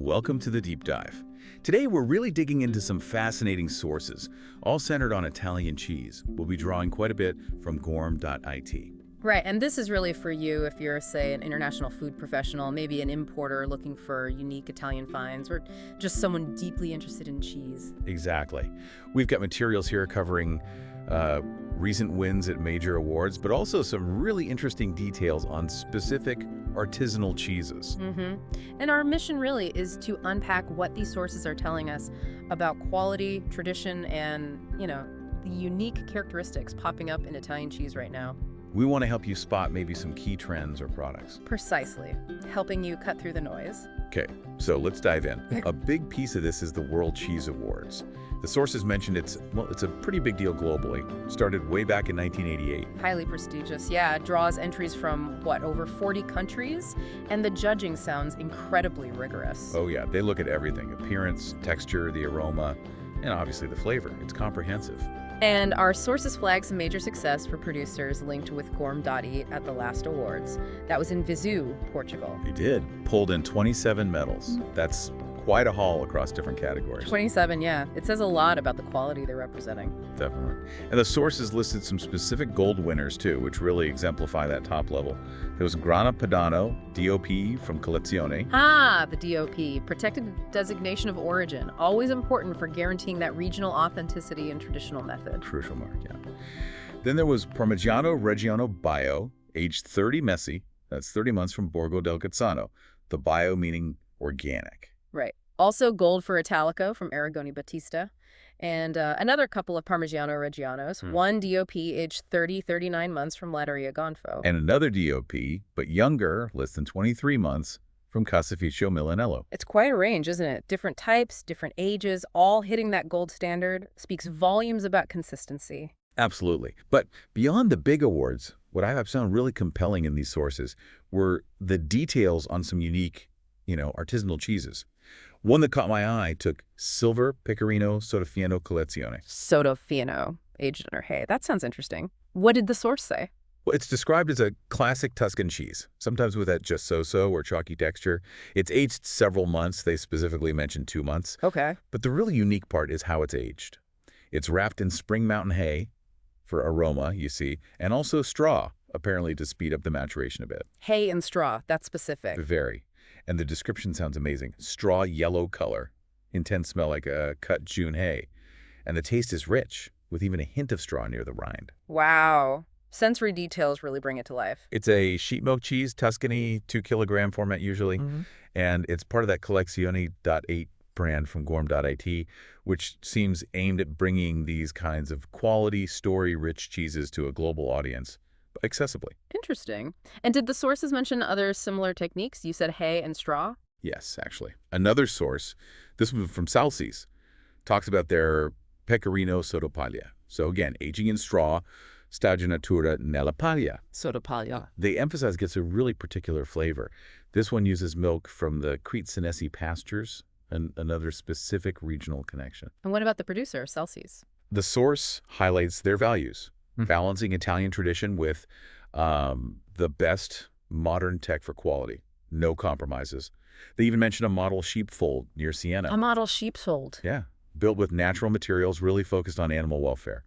Welcome to the deep dive. Today we're really digging into some fascinating sources, all centered on Italian cheese. We'll be drawing quite a bit from Gourm.it. Right, and this is really for you if you're, say, an international food professional, maybe an importer looking for unique Italian finds, or just someone deeply interested in cheese. Exactly. We've got materials here covering recent wins at major awards, but also some really interesting details on specific artisanal cheeses. And our mission really is to unpack what these sources are telling us about quality, tradition, and, the unique characteristics popping up in Italian cheese right now. We want to help you spot maybe some key trends or products. Precisely, helping you cut through the noise. Okay, so let's dive in. A big piece of this is the World Cheese Awards. The sources mentioned it's a pretty big deal globally. Started way back in 1988. Highly prestigious, yeah. It draws entries from, over 40 countries? And the judging sounds incredibly rigorous. Oh yeah, they look at everything. Appearance, texture, the aroma, and obviously the flavor. It's comprehensive. And our sources flag some major success for producers linked with Gourm.it at the last awards. That was in Viseu, Portugal. They did. Pulled in 27 medals. That's quite a haul across different categories. 27, yeah. It says a lot about the quality they're representing. Definitely. And the sources listed some specific gold winners, too, which really exemplify that top level. There was Grana Padano, DOP from Collezione. Ah, the DOP, protected designation of origin. Always important for guaranteeing that regional authenticity and traditional method. Crucial mark, yeah. Then there was Parmigiano Reggiano Bio, aged 30 Messi. That's 30 months from Borgo del Gazzano. The bio meaning organic. Right. Also gold for Italico from Aragoni Battista. And another couple of Parmigiano Reggianos. One DOP aged 39 months from Latteria Gonfo. And another DOP, but younger, less than 23 months, from Caseificio Milanello. It's quite a range, isn't it? Different types, different ages, all hitting that gold standard. Speaks volumes about consistency. Absolutely. But beyond the big awards, what I have found really compelling in these sources were the details on some unique, artisanal cheeses. One that caught my eye took Silver Pecorino Sottofieno Collezione. Sottofieno, aged under hay. That sounds interesting. What did the source say? Well, it's described as a classic Tuscan cheese, sometimes with that gesso or chalky texture. It's aged several months. They specifically mentioned 2 months. Okay. But the really unique part is how it's aged. It's wrapped in spring mountain hay for aroma, you see, and also straw, apparently to speed up the maturation a bit. Hay and straw, that's specific. Very. And the description sounds amazing. Straw yellow color, intense smell like a cut June hay. And the taste is rich, with even a hint of straw near the rind. Wow. Sensory details really bring it to life. It's a sheep milk cheese, Tuscany, 2-kilogram format usually. And it's part of that Collezione.8 brand from Gourm.it, which seems aimed at bringing these kinds of quality, story-rich cheeses to a global audience, but accessibly. Interesting. And did the sources mention other similar techniques? You said hay and straw? Yes, actually. Another source, this one from Salsi's, talks about their Pecorino Sottofieno. So again, aging in straw, stagionatura nella paglia. Sottopaglia. They emphasize gets a really particular flavor. This one uses milk from the Crete Senesi pastures, and another specific regional connection. And what about the producer, Celsius? The source highlights their values, balancing Italian tradition with the best modern tech for quality. No compromises. They even mention a model sheepfold near Siena. A model sheepfold. Yeah, built with natural materials, really focused on animal welfare.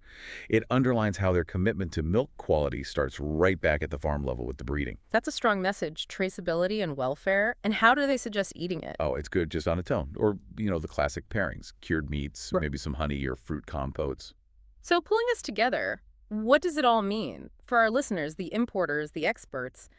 It underlines how their commitment to milk quality starts right back at the farm level with the breeding. That's a strong message, traceability and welfare. And how do they suggest eating it? Oh, it's good just on its own. Or, the classic pairings, cured meats, maybe some honey or fruit compotes. So pulling us together, what does it all mean? For our listeners, the importers, the experts.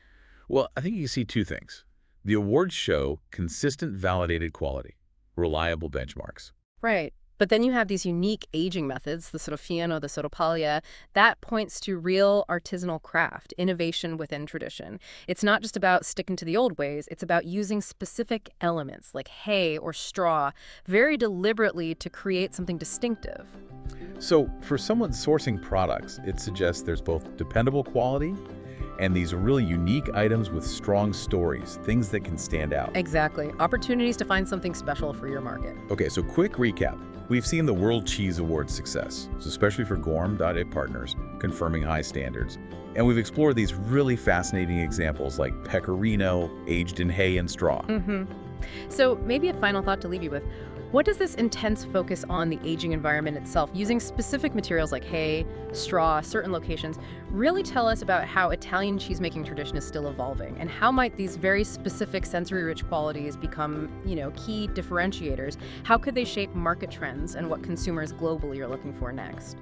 Well, I think you see two things. The awards show consistent, validated quality, reliable benchmarks. Right. But then you have these unique aging methods, the Sottofieno, the Sottopaglia, that points to real artisanal craft, innovation within tradition. It's not just about sticking to the old ways, it's about using specific elements like hay or straw very deliberately to create something distinctive. So for someone sourcing products, it suggests there's both dependable quality and these really unique items with strong stories, things that can stand out. Exactly. Opportunities to find something special for your market. Okay, so quick recap. We've seen the World Cheese Awards success, especially for Gourm.it partners, confirming high standards. And we've explored these really fascinating examples like Pecorino, aged in hay and straw. So maybe a final thought to leave you with. What does this intense focus on the aging environment itself, using specific materials like hay, straw, certain locations, really tell us about how Italian cheesemaking tradition is still evolving? And how might these very specific sensory-rich qualities become, key differentiators? How could they shape market trends and what consumers globally are looking for next?